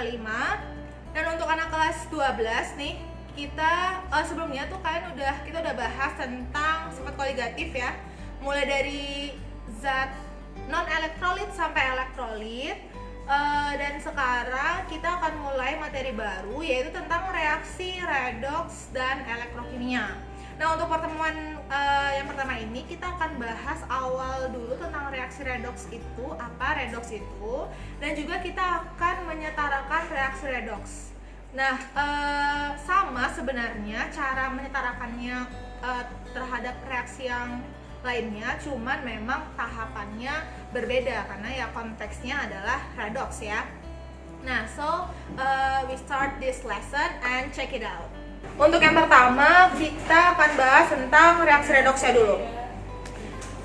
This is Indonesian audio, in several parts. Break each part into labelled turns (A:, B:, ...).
A: kelima. Dan untuk anak kelas 12 nih, kita sebelumnya tuh kita udah bahas tentang sifat koligatif ya. Mulai dari zat non elektrolit sampai elektrolit. Dan sekarang kita akan mulai materi baru, yaitu tentang reaksi redoks dan elektrokimia. Nah, untuk pertemuan yang pertama ini kita akan bahas awal dulu tentang reaksi redoks itu, apa redoks itu, dan juga kita akan menyetarakan reaksi redoks. Nah, sama sebenarnya cara menyetarakannya terhadap reaksi yang lainnya, cuman memang tahapannya berbeda karena ya konteksnya adalah redoks ya. Nah, so we start this lesson and check it out. Untuk yang pertama, kita akan bahas tentang reaksi redoksnya dulu.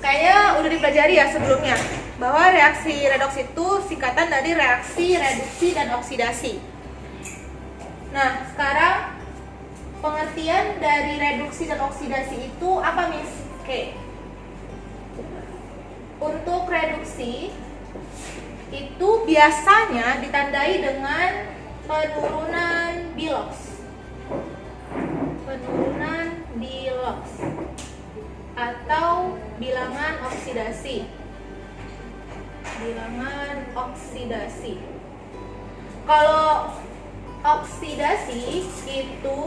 A: Kayaknya udah dipelajari ya sebelumnya, bahwa reaksi redoks itu singkatan dari reaksi reduksi dan oksidasi. Nah, sekarang pengertian dari reduksi dan oksidasi itu apa, Miss? Oke. Untuk reduksi itu biasanya ditandai dengan penurunan biloks. Penurunan biloks atau bilangan oksidasi. Bilangan oksidasi. Kalau oksidasi itu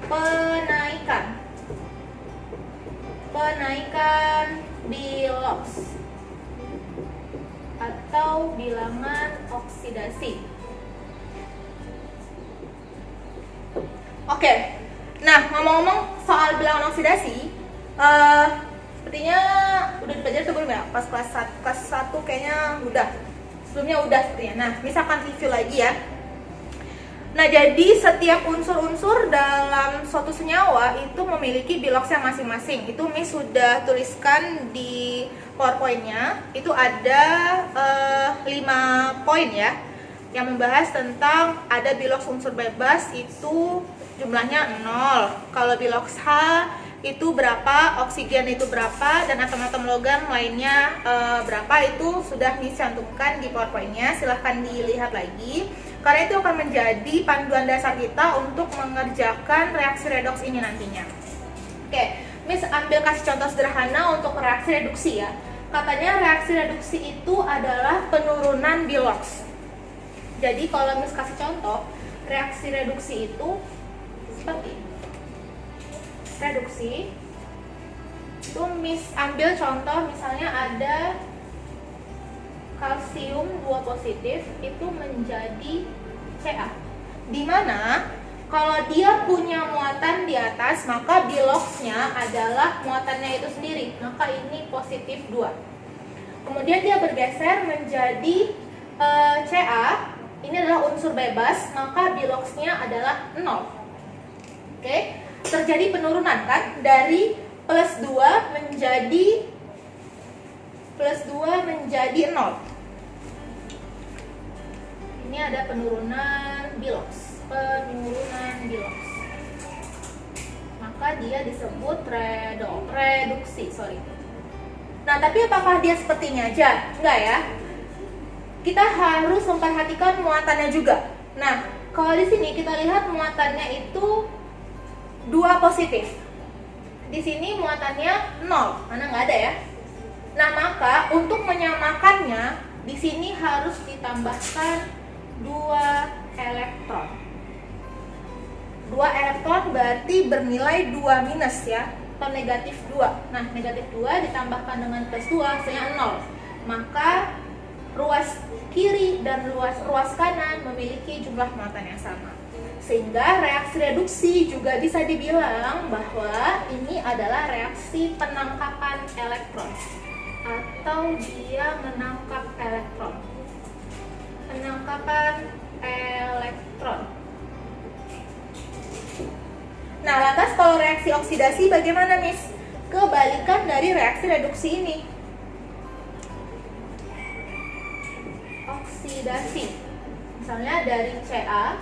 A: penaikan biloks atau bilangan oksidasi. Oke, nah ngomong-ngomong soal bilangan oksidasi, sepertinya udah dipelajari sebelum ya, pas kelas 1 kayaknya udah. Sebelumnya udah sepertinya. Nah, misalkan review lagi ya. Nah, jadi setiap unsur-unsur dalam suatu senyawa itu memiliki biloksnya masing-masing. Itu Miss sudah tuliskan di PowerPoint-nya. Itu ada 5 poin ya, yang membahas tentang ada biloks unsur bebas itu jumlahnya 0. Kalau biloks H itu berapa, oksigen itu berapa, dan atom-atom logam lainnya berapa, itu sudah dicantumkan di PowerPoint-nya. Silahkan dilihat lagi, karena itu akan menjadi panduan dasar kita untuk mengerjakan reaksi redoks ini nantinya. Oke, Miss ambil kasih contoh sederhana untuk reaksi reduksi ya. Katanya reaksi reduksi itu adalah penurunan biloks. Jadi kalau Miss kasih contoh, reaksi reduksi itu seperti ini. Reduksi itu Miss ambil contoh, misalnya ada kalsium 2 positif itu menjadi Ca, dimana kalau dia punya muatan di atas maka biloksnya adalah muatannya itu sendiri, maka ini positif 2. Kemudian dia bergeser menjadi Ca, ini adalah unsur bebas, maka biloksnya adalah 0. Oke, terjadi penurunan kan, dari plus 2 menjadi 0. Ini ada penurunan biloks. Maka dia disebut reduksi, Nah, tapi apakah dia seperti ini aja? Enggak ya. Kita harus memperhatikan muatannya juga. Nah, kalau di sini kita lihat muatannya itu 2 positif. Di sini muatannya 0, mana nggak ada ya. Nah, maka untuk menyamakannya di sini harus ditambahkan 2 elektron. 2 elektron berarti bernilai 2 minus ya, atau negatif 2. Nah, negatif 2 ditambahkan dengan plus 2 hasilnya 0. Maka ruas kiri dan ruas kanan memiliki jumlah muatan yang sama. Sehingga reaksi reduksi juga bisa dibilang bahwa ini adalah reaksi penangkapan elektron, atau dia menangkap elektron. Penangkapan elektron. Nah, lantas kalau reaksi oksidasi bagaimana, Miss? Kebalikan dari reaksi reduksi ini. Oksidasi, misalnya dari Ca,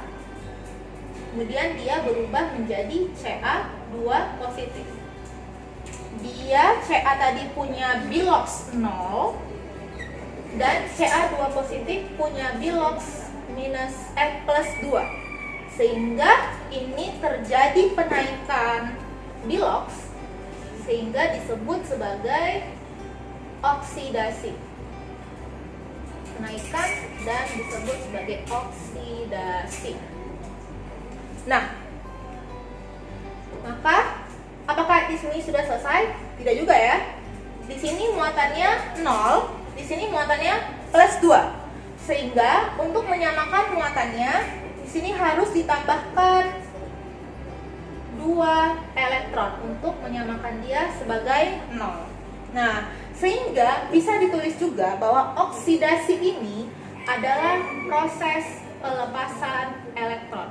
A: kemudian dia berubah menjadi Ca2 positif. Dia Ca tadi punya biloks 0, dan Ca2 positif punya bilox plus 2, sehingga ini terjadi penaikan bilox sehingga disebut sebagai oksidasi. Penaikan dan disebut sebagai oksidasi. Nah, maka apakah di sini sudah selesai? Tidak juga ya. Di sini muatannya 0, di sini muatannya plus 2. Sehingga untuk menyamakan muatannya, di sini harus ditambahkan 2 elektron untuk menyamakan dia sebagai 0. Nah, sehingga bisa ditulis juga bahwa oksidasi ini adalah proses pelepasan elektron.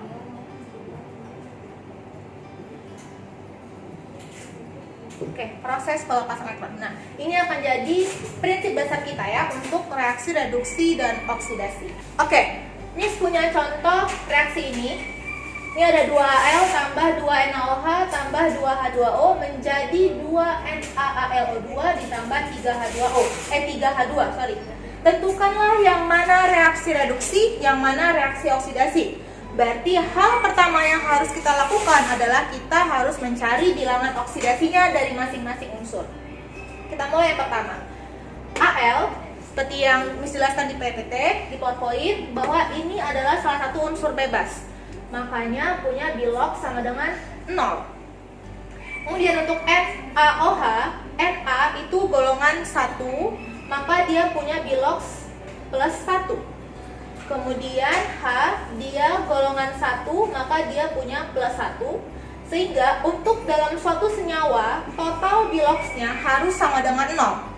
A: Oke, proses pelepasan elektron. Nah, ini akan jadi prinsip dasar kita ya untuk reaksi reduksi dan oksidasi. Oke, ini punya contoh reaksi ini. Ini ada 2Al tambah 2NaOH tambah 2H2O menjadi 2NaAlO2 ditambah 3H2, sorry. Tentukanlah yang mana reaksi reduksi, yang mana reaksi oksidasi. Berarti hal pertama yang harus kita lakukan adalah kita harus mencari bilangan oksidasinya dari masing-masing unsur. Kita mulai yang pertama. Al, seperti yang dijelaskan di PPT, di PowerPoint, bahwa ini adalah salah satu unsur bebas. Makanya punya bilox sama dengan 0. Kemudian untuk NaOH, Na itu golongan 1, maka dia punya bilox plus 1. Kemudian H, dia golongan 1, maka dia punya plus 1. Sehingga untuk dalam suatu senyawa, total biloxnya harus sama dengan 0.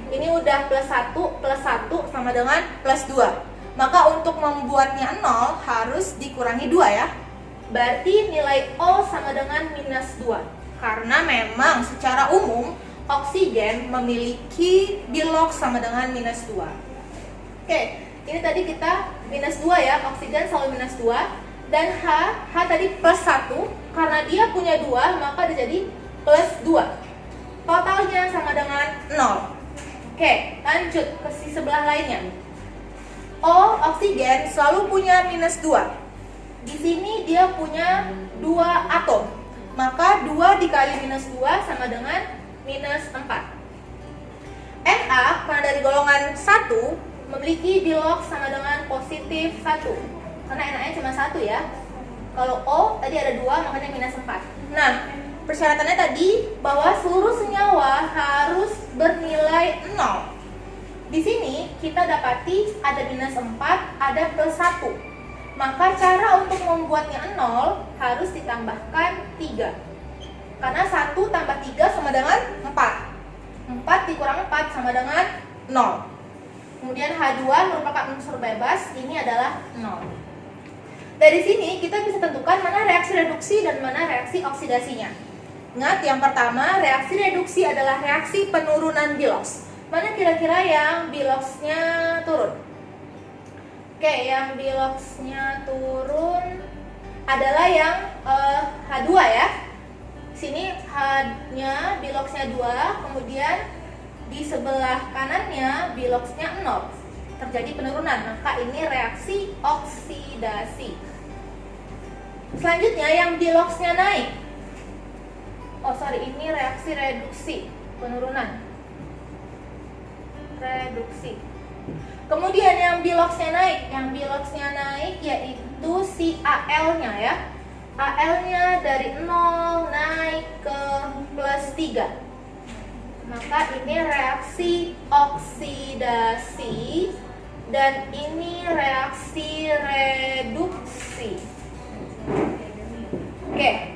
A: Ini udah plus 1 sama dengan plus 2. Maka untuk membuatnya 0 harus dikurangi 2 ya. Berarti nilai O sama dengan minus 2. Karena memang secara umum oksigen memiliki bilox sama dengan minus 2. Oke, ini tadi kita minus 2 ya, oksigen selalu minus 2. Dan H tadi plus 1, karena dia punya 2 maka dia jadi plus 2. Totalnya sama dengan 0. Oke, lanjut ke si sebelah lainnya. O, oksigen selalu punya minus 2. Di sini dia punya 2 atom. Maka 2 dikali minus 2 sama dengan minus 4. Na, karena dari golongan 1, memiliki bilox sama dengan positif 1. Karena Na-nya cuma 1 ya. Kalau O tadi ada 2, makanya minus 4. Nah, persyaratannya tadi bahwa seluruh senyawa harus bernilai 0. Di sini kita dapati ada minus 4, ada plus 1. Maka cara untuk membuatnya 0 harus ditambahkan 3. Karena 1 tambah 3 sama dengan 4. 4 dikurang 4 sama dengan 0. Kemudian H2 merupakan unsur bebas, ini adalah 0. Dari sini kita bisa tentukan mana reaksi reduksi dan mana reaksi oksidasinya. Ingat, yang pertama, reaksi reduksi adalah reaksi penurunan bilox. Mana kira-kira yang biloxnya turun? Oke, yang biloxnya turun adalah yang H2 ya. Sini H-nya biloxnya 2, kemudian di sebelah kanannya biloxnya 0. Terjadi penurunan, maka ini reaksi oksidasi. Selanjutnya yang biloxnya naik. Ini reaksi reduksi, penurunan. Reduksi. Kemudian yang biloxnya naik, yaitu si Al-nya ya. Al-nya dari 0 naik ke plus 3. Maka ini reaksi oksidasi dan ini reaksi reduksi. Oke.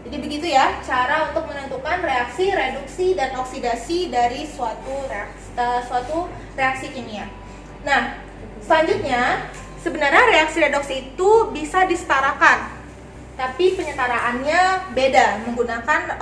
A: Jadi begitu ya cara untuk menentukan reaksi reduksi dan oksidasi dari suatu reaksi kimia. Nah, selanjutnya sebenarnya reaksi reduksi itu bisa disetarakan, tapi penyetaraannya beda menggunakan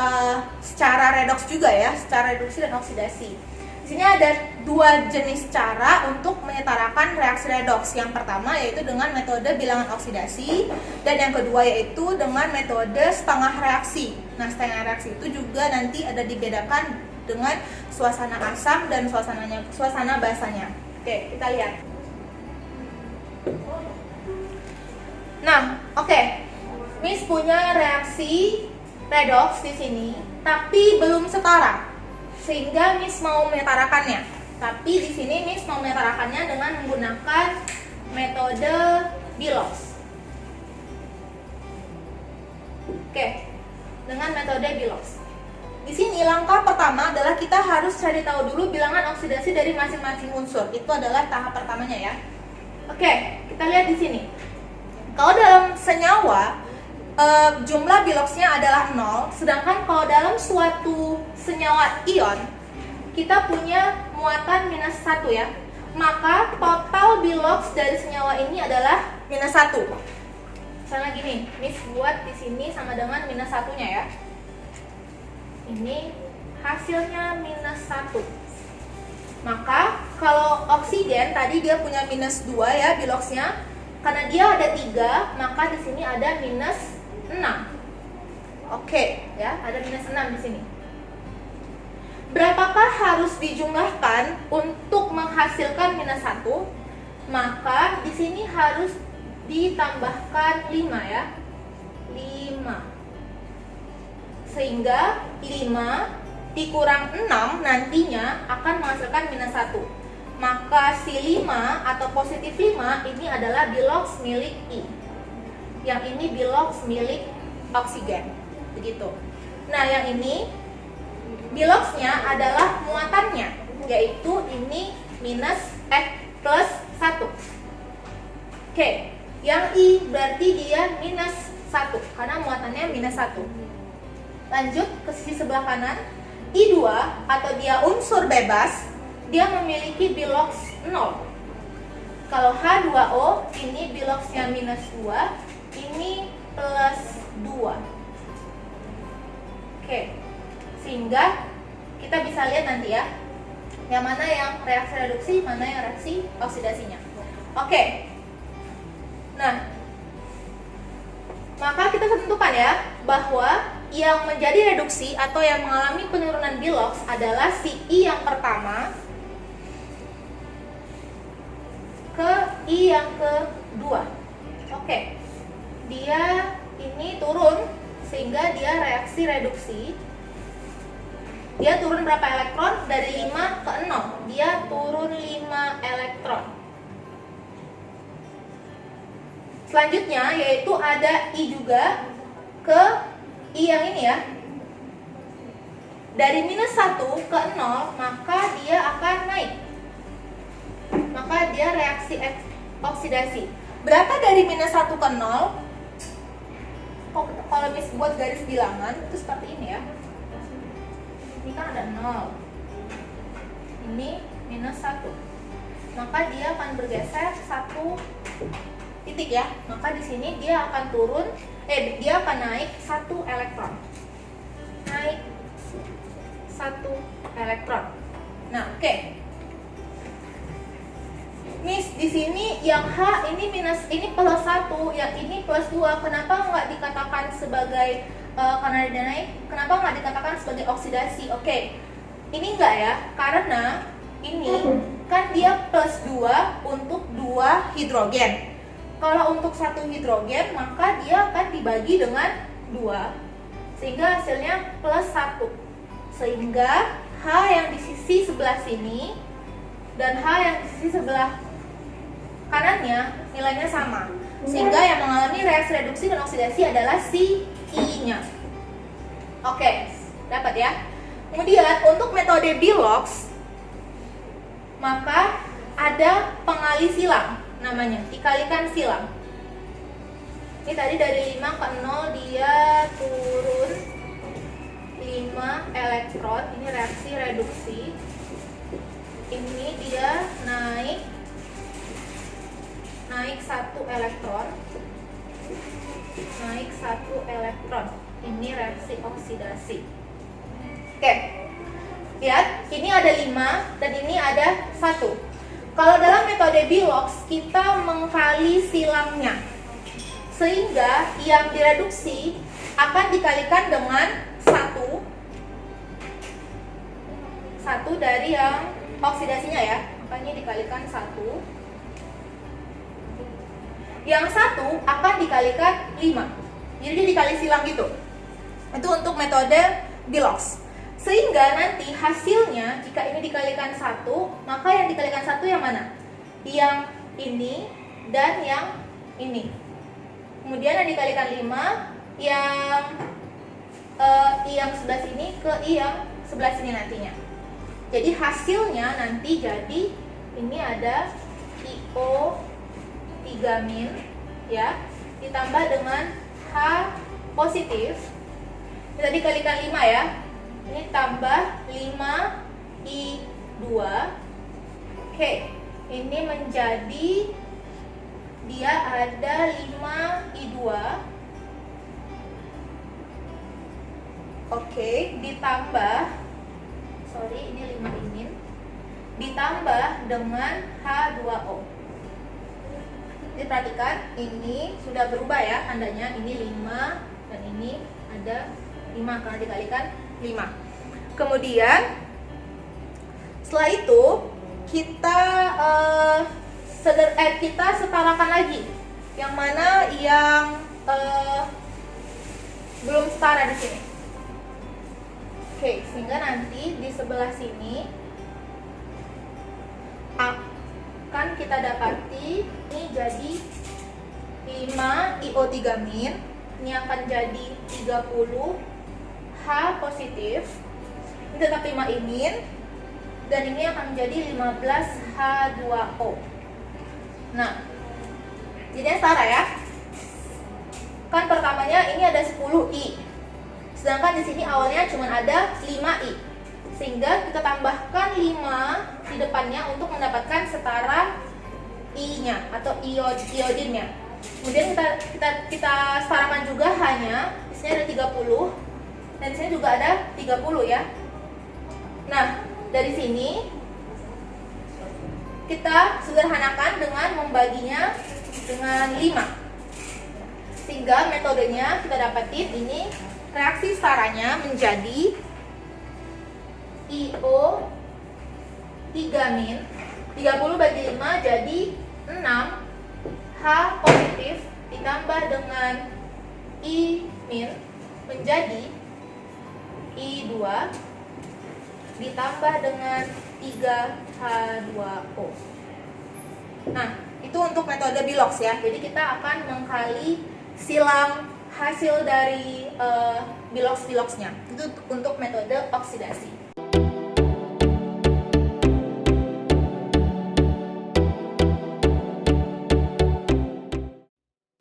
A: secara redoks juga ya, secara reduksi dan oksidasi. Di sini ada 2 jenis cara untuk menyetarakan reaksi redoks. Yang pertama yaitu dengan metode bilangan oksidasi, dan yang kedua yaitu dengan metode setengah reaksi. Nah, setengah reaksi itu juga nanti ada dibedakan dengan suasana asam dan suasana basanya. Oke, kita lihat. Nah, oke. Miss punya reaksi redox di sini, tapi belum setara. Sehingga Miss mau menyetarakannya. Tapi di sini Miss mau menyetarakannya dengan menggunakan metode Belox. Oke, dengan metode Belox. Di sini langkah pertama adalah kita harus cari tahu dulu bilangan oksidasi dari masing-masing unsur. Itu adalah tahap pertamanya ya. Oke, kita lihat di sini. Kalau dalam senyawa jumlah Beloxnya adalah 0, sedangkan kalau dalam suatu senyawa ion kita punya muatan -1 ya. Maka total Belox dari senyawa ini adalah -1. Misalnya gini, Miss buat di sini sama dengan -1-nya ya. Ini hasilnya -1. Maka kalau oksigen tadi dia punya -2 ya Beloxnya. Karena dia ada 3, maka di sini ada -6. Oke, ya, ada -6 di sini. Berapakah harus dijumlahkan untuk menghasilkan -1? Maka di sini harus ditambahkan 5 ya. 5. Sehingga 5 dikurang 6 nantinya akan menghasilkan -1. Maka si 5 atau positif 5 ini adalah Belox milik I. Yang ini Belox milik oksigen. Begitu. Nah, yang ini Beloxnya adalah muatannya, yaitu ini plus 1. Oke, yang I berarti dia -1 karena muatannya -1. Lanjut ke sisi sebelah kanan. I2 atau dia unsur bebas, dia memiliki Belox 0. Kalau H2O ini Beloxnya -2, ini +2. Oke, sehingga kita bisa lihat nanti ya, yang mana yang reaksi reduksi, mana yang reaksi oksidasinya. Oke, nah, maka kita tentukan ya bahwa yang menjadi reduksi atau yang mengalami penurunan Belox adalah si I yang pertama ke I yang kedua. Oke, dia ini turun sehingga dia reaksi reduksi. Dia turun berapa elektron? Dari 5 ke 0. Dia turun 5 elektron. Selanjutnya yaitu ada I juga ke I yang ini ya. Dari -1 ke 0, maka dia akan naik. Maka dia reaksi oksidasi. Berapa dari -1 ke 0? Kalau Miss buat garis bilangan itu seperti ini ya. Ini kan ada 0. Ini -1. Maka dia akan bergeser 1 titik ya. Maka di sini dia akan turun, dia akan naik 1 elektron. Naik 1 elektron. Nah, oke. Miss, di sini yang H ini +1, yang ini +2. Kenapa nggak dikatakan sebagai karena dia naik? Kenapa nggak dikatakan sebagai oksidasi? Oke, ini enggak ya, karena ini kan dia +2 untuk 2 hidrogen. Kalau untuk 1 hidrogen, maka dia akan dibagi dengan 2, sehingga hasilnya +1. Sehingga H yang di sisi sebelah sini dan H yang di sisi sebelah kanannya nilainya sama, sehingga yang mengalami reaksi reduksi dan oksidasi adalah si I-nya. Oke, dapat ya. Kemudian untuk metode Belox, maka ada pengali silang namanya, dikalikan silang. Ini tadi dari 5 ke 0 dia turun 5 elektron, ini reaksi reduksi. Ini dia naik 1 elektron. Naik 1 elektron. Ini reaksi oksidasi. Oke. Lihat, ini ada 5 dan ini ada 1. Kalau dalam metode Belox kita mengkali silangnya, sehingga yang direduksi akan dikalikan dengan 1 dari yang oksidasinya ya. Maka maka ini dikalikan 1. Yang 1 akan dikalikan 5. Jadi dia dikali silang gitu. Itu untuk metode Bilox. Sehingga nanti hasilnya jika ini dikalikan 1, maka yang dikalikan 1 yang mana? Yang ini dan yang ini. Kemudian yang dikalikan 5 yang yang sebelah sini ke yang sebelah sini nantinya. Jadi hasilnya nanti jadi ini ada IO 3- ya, ditambah dengan H positif. Kita dikalikan 5 ya. Ini tambah 5I2. Oke, ini menjadi dia ada 5I2. Oke, ditambah ini 5 ini ditambah dengan H2O. Jadi perhatikan, ini sudah berubah ya tandanya. Ini 5 dan ini ada 5 karena dikalikan 5. Kemudian setelah itu kita kita setarakan lagi yang mana yang belum setara di sini. Oke, sehingga nanti di sebelah sini akan kita dapati ini jadi 5 IO3-, ini akan jadi 30 H positif, ini tetap 5 imin, dan ini akan menjadi 15 H2O. Nah, jadinya setara ya. Kan pertamanya ini ada 10I, sedangkan di sini awalnya cuma ada 5I, sehingga kita tambahkan 5 di depannya untuk mendapatkan setara I-nya atau iodinnya. Kemudian kita setarakan juga H-nya. Di sini ada 30 dan di sini juga ada 30 ya. Nah, dari sini kita sederhanakan dengan membaginya dengan 5. Sehingga metodenya kita dapatin ini reaksi setaranya menjadi IO 3-, 30 bagi 5 jadi 6 H positif ditambah dengan I- menjadi I2 ditambah dengan 3H2O. Nah, itu untuk metode Bilox ya. Jadi kita akan mengkali silang hasil dari Bilox-nya. Itu untuk metode oksidasi.